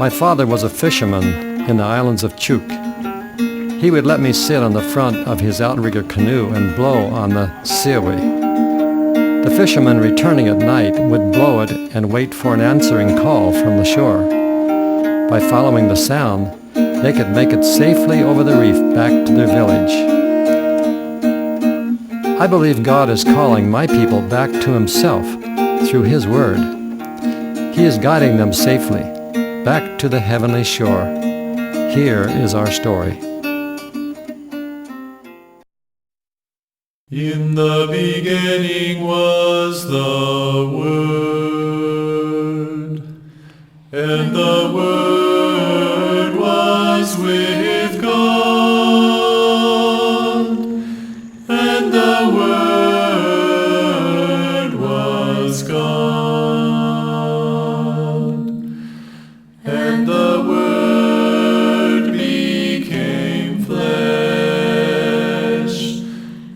My father was a fisherman in the islands of Chuuk. He would let me sit on the front of his outrigger canoe and blow on the seaweed. The fishermen returning at night would blow it and wait for an answering call from the shore. By following the sound, they could make it safely over the reef back to their village. I believe God is calling my people back to Himself through His Word. He is guiding them safely back to the heavenly shore. Here is our story. In the beginning was the Word, and the Word was with God, and the Word was God, and the Word became flesh,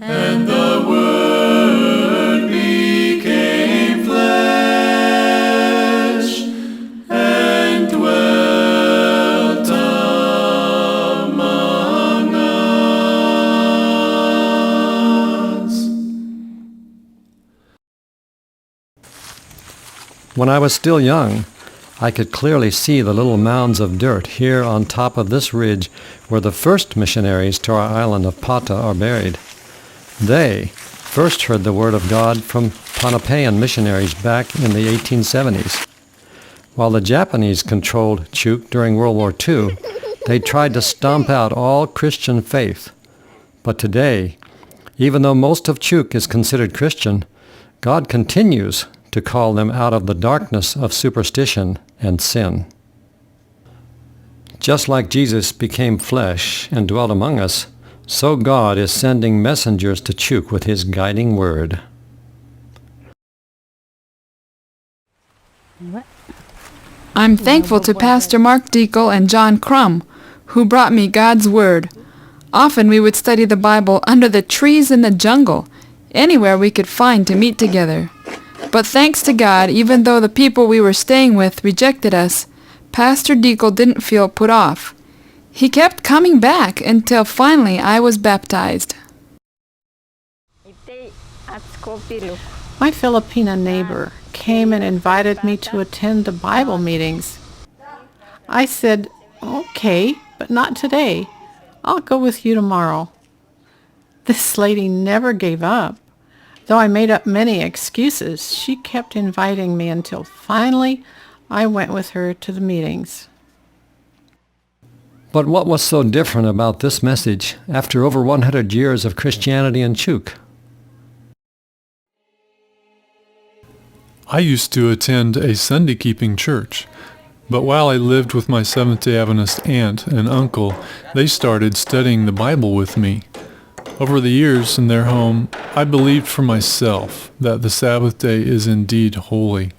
and the Word became flesh, and dwelt among us. When I was still young, I could clearly see the little mounds of dirt here on top of this ridge where the first missionaries to our island of Paata are buried. They first heard the Word of God from Pohnpeian missionaries back in the 1870s. While the Japanese controlled Chuuk during World War II, they tried to stomp out all Christian faith. But today, even though most of Chuuk is considered Christian, God continues to call them out of the darkness of superstition and sin. Just like Jesus became flesh and dwelt among us, so God is sending messengers to Chuuk with His guiding word. I'm thankful to Pastor Mark Deacle and John Crum, who brought me God's Word. Often we would study the Bible under the trees in the jungle, anywhere we could find to meet together. But thanks to God, even though the people we were staying with rejected us, Pastor Deacle didn't feel put off. He kept coming back until finally I was baptized. My Filipina neighbor came and invited me to attend the Bible meetings. I said, okay, but not today. I'll go with you tomorrow. This lady never gave up. Though I made up many excuses, she kept inviting me until finally I went with her to the meetings. But what was so different about this message after over 100 years of Christianity in Chuuk? I used to attend a Sunday-keeping church, but while I lived with my Seventh-day Adventist aunt and uncle, they started studying the Bible with me. Over the years in their home, I believed for myself that the Sabbath day is indeed holy.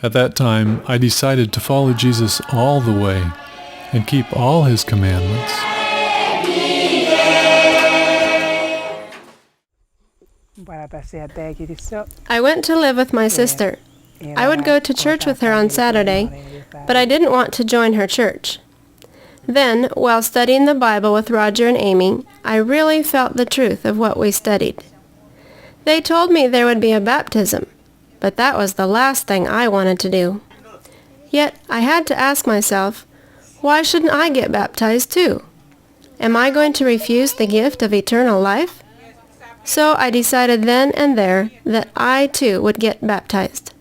At that time, I decided to follow Jesus all the way and keep all His commandments. I went to live with my sister. I would go to church with her on Saturday, but I didn't want to join her church. Then, while studying the Bible with Roger and Amy, I really felt the truth of what we studied. They told me there would be a baptism, but that was the last thing I wanted to do. Yet I had to ask myself, why shouldn't I get baptized too? Am I going to refuse the gift of eternal life? So I decided then and there that I too would get baptized.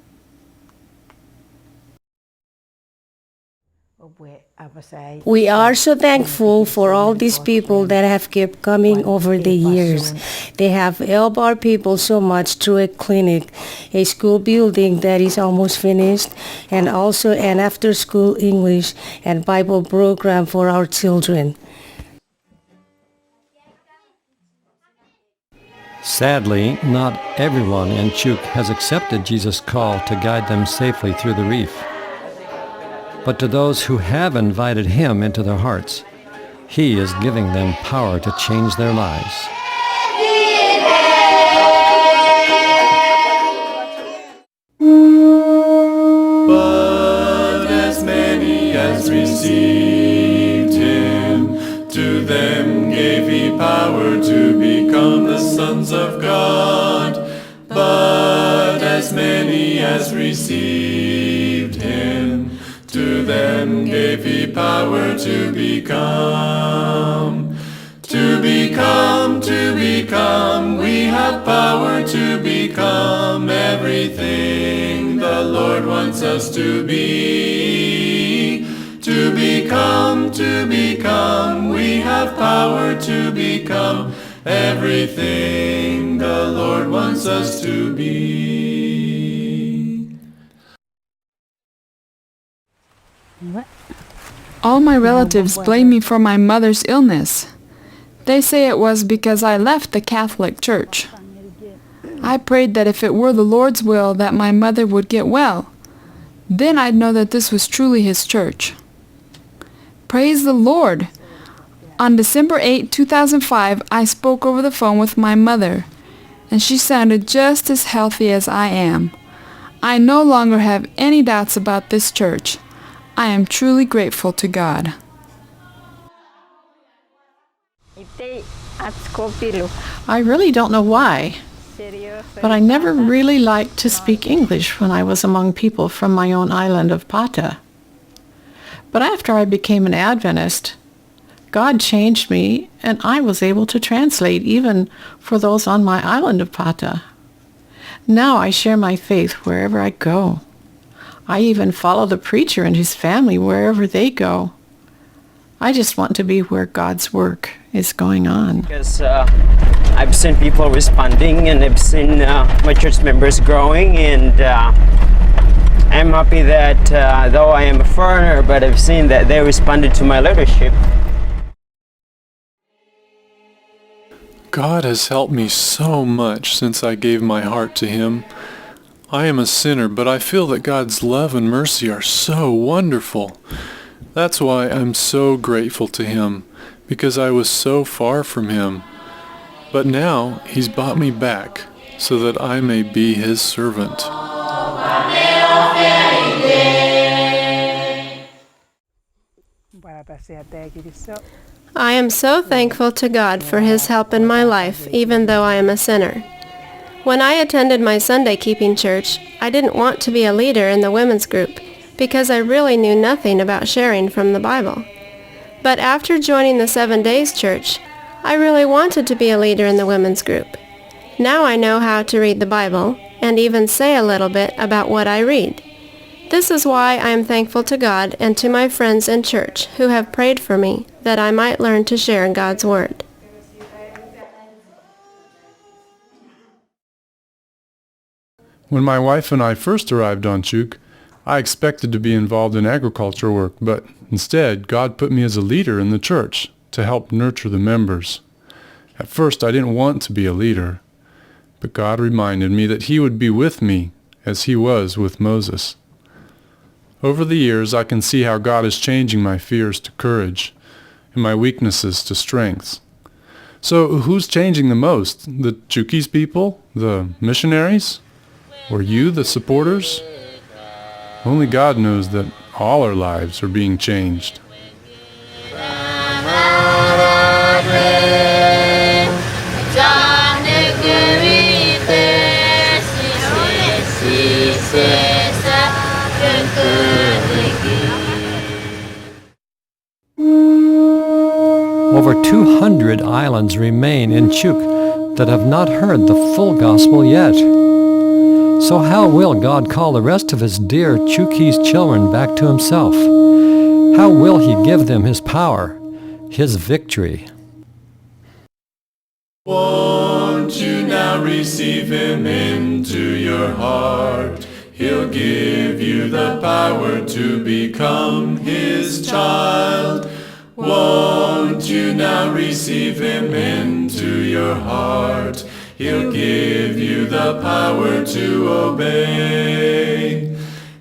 We are so thankful for all these people that have kept coming over the years. They have helped our people so much through a clinic, a school building that is almost finished, and also an after-school English and Bible program for our children. Sadly, not everyone in Chuuk has accepted Jesus' call to guide them safely through the reef. But to those who have invited Him into their hearts, He is giving them power to change their lives. But as many as sons of God, but as many as received him, to them gave he power to become, we have power to become everything the Lord wants us to be. To become, we have power to become everything the Lord wants us to be. All my relatives blame me for my mother's illness. They say it was because I left the Catholic Church. I prayed that if it were the Lord's will that my mother would get well, then I'd know that this was truly His church. Praise the Lord! On December 8, 2005, I spoke over the phone with my mother, and she sounded just as healthy as I am. I no longer have any doubts about this church. I am truly grateful to God. I really don't know why, but I never really liked to speak English when I was among people from my own island of Paata. But after I became an Adventist, God changed me, and I was able to translate even for those on my island of Paata. Now I share my faith wherever I go. I even follow the preacher and his family wherever they go. I just want to be where God's work is going on. Because I've seen people responding, and I've seen my church members growing, and I'm happy that though I am a foreigner, but I've seen that they responded to my leadership. God has helped me so much since I gave my heart to Him. I am a sinner, but I feel that God's love and mercy are so wonderful. That's why I'm so grateful to Him, because I was so far from Him. But now He's brought me back so that I may be His servant. I am so thankful to God for His help in my life, even though I am a sinner. When I attended my Sunday keeping church, I didn't want to be a leader in the women's group because I really knew nothing about sharing from the Bible. But after joining the 7 Days Church, I really wanted to be a leader in the women's group. Now I know how to read the Bible and even say a little bit about what I read. This is why I am thankful to God and to my friends in church who have prayed for me that I might learn to share God's Word. When my wife and I first arrived on Chuuk, I expected to be involved in agriculture work, but instead God put me as a leader in the church to help nurture the members. At first I didn't want to be a leader, but God reminded me that He would be with me as He was with Moses. Over the years I can see how God is changing my fears to courage and my weaknesses to strengths. So who's changing the most? The Chuukese people? The missionaries? Or you, the supporters? Only God knows that all our lives are being changed. Over 200 islands remain in Chuuk that have not heard the full gospel yet. So how will God call the rest of His dear Chuukese children back to Himself? How will He give them His power, His victory? Won't you now receive Him into your heart? He'll give you the power to become His child. Won't you now receive Him into your heart? He'll give you the power to obey.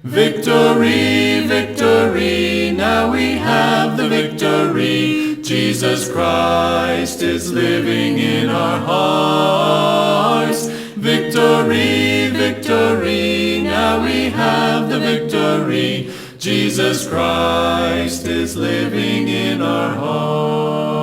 Victory, victory, now we have the victory. Jesus Christ is living in our hearts. Victory, victory, now we have the victory. Jesus Christ is living in our hearts.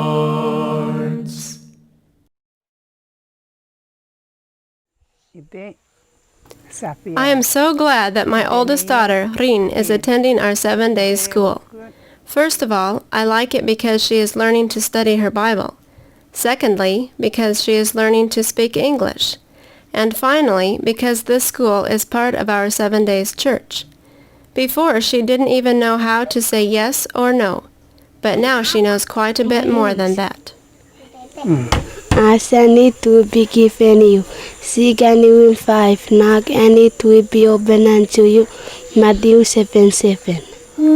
I am so glad that my oldest daughter, Rin, is attending our 7-day school. First of all, I like it because she is learning to study her Bible. Secondly, because she is learning to speak English. And finally, because this school is part of our 7 Days church. Before, she didn't even know how to say yes or no, but now she knows quite a bit more than that. Ask and it will be given you. Seek and you will find. Knock and it will be opened unto you. Matthew 7:7.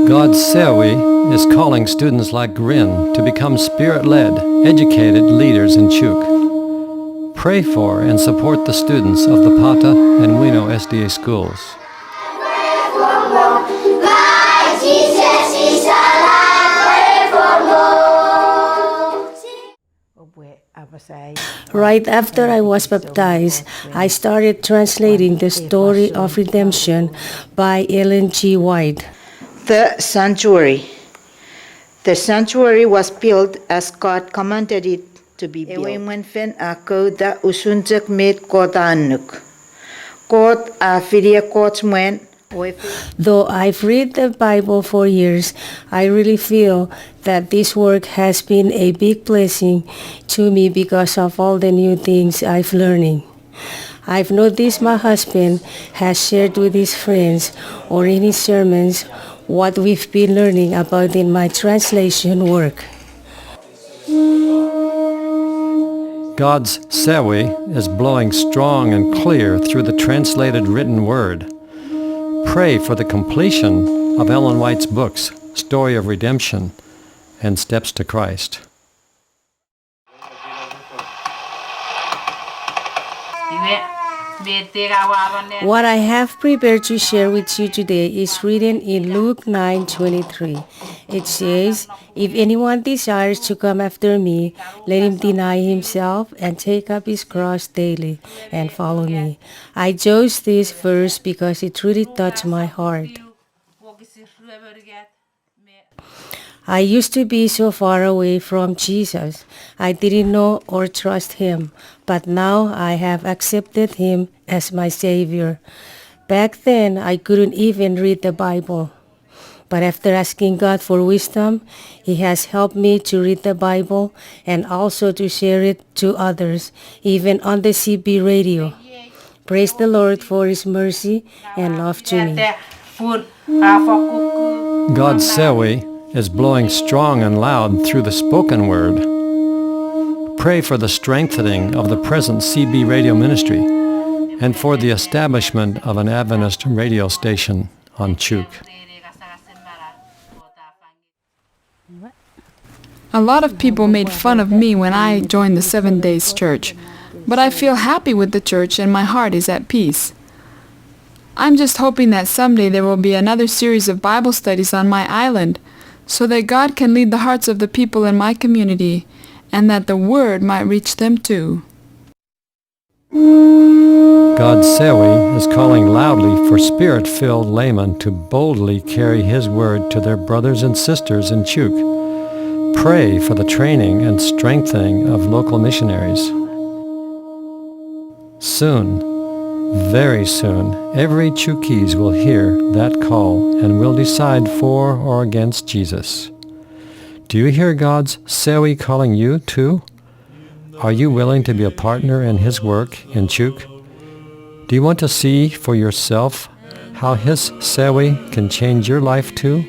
God's Sewi is calling students like Rin to become spirit-led, educated leaders in Chuuk. Pray for and support the students of the Paata and Wino SDA schools. Right after I was baptized, I started translating the story of redemption by Ellen G. White. The sanctuary. The sanctuary was built as God commanded it to be built. Though I've read the Bible for years, I really feel that this work has been a big blessing to me because of all the new things I've learning. I've noticed my husband has shared with his friends or in his sermons what we've been learning about in my translation work. God's Sewi is blowing strong and clear through the translated written word. Pray for the completion of Ellen White's books, Story of Redemption and Steps to Christ. What I have prepared to share with you today is written in Luke 9:23. It says, "If anyone desires to come after me, let him deny himself and take up his cross daily and follow me." I chose this verse because it really touched my heart. I used to be so far away from Jesus. I didn't know or trust him, but now I have accepted him as my Savior. Back then, I couldn't even read the Bible. But after asking God for wisdom, he has helped me to read the Bible and also to share it to others, even on the CB radio. Praise the Lord for his mercy and love to me. God's Sewi is blowing strong and loud through the spoken word. Pray for the strengthening of the present CB radio ministry and for the establishment of an Adventist radio station on Chuuk. A lot of people made fun of me when I joined the 7 Days church, but I feel happy with the church and my heart is at peace. I'm just hoping that someday there will be another series of Bible studies on my island, so that God can lead the hearts of the people in my community and that the Word might reach them too. God's Sewi is calling loudly for spirit-filled laymen to boldly carry his word to their brothers and sisters in Chuuk. Pray for the training and strengthening of local missionaries. Soon, very soon, every Chuukese will hear that call and will decide for or against Jesus. Do you hear God's Sewi calling you too? Are you willing to be a partner in his work in Chuuk? Do you want to see for yourself how his Sewi can change your life too?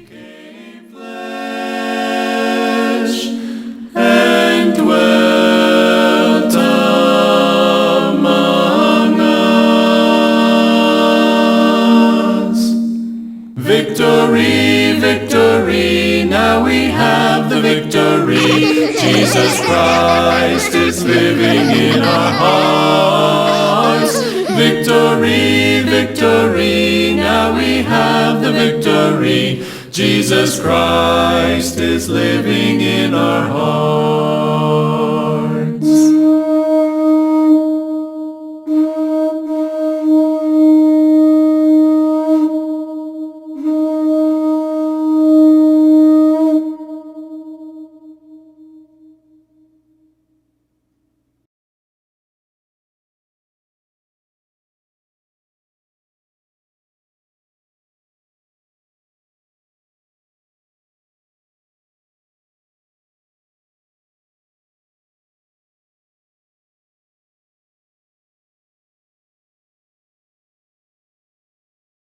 Victory, victory, now we have the victory. Jesus Christ is living in our hearts. Victory, victory, now we have the victory. Jesus Christ is living in our hearts.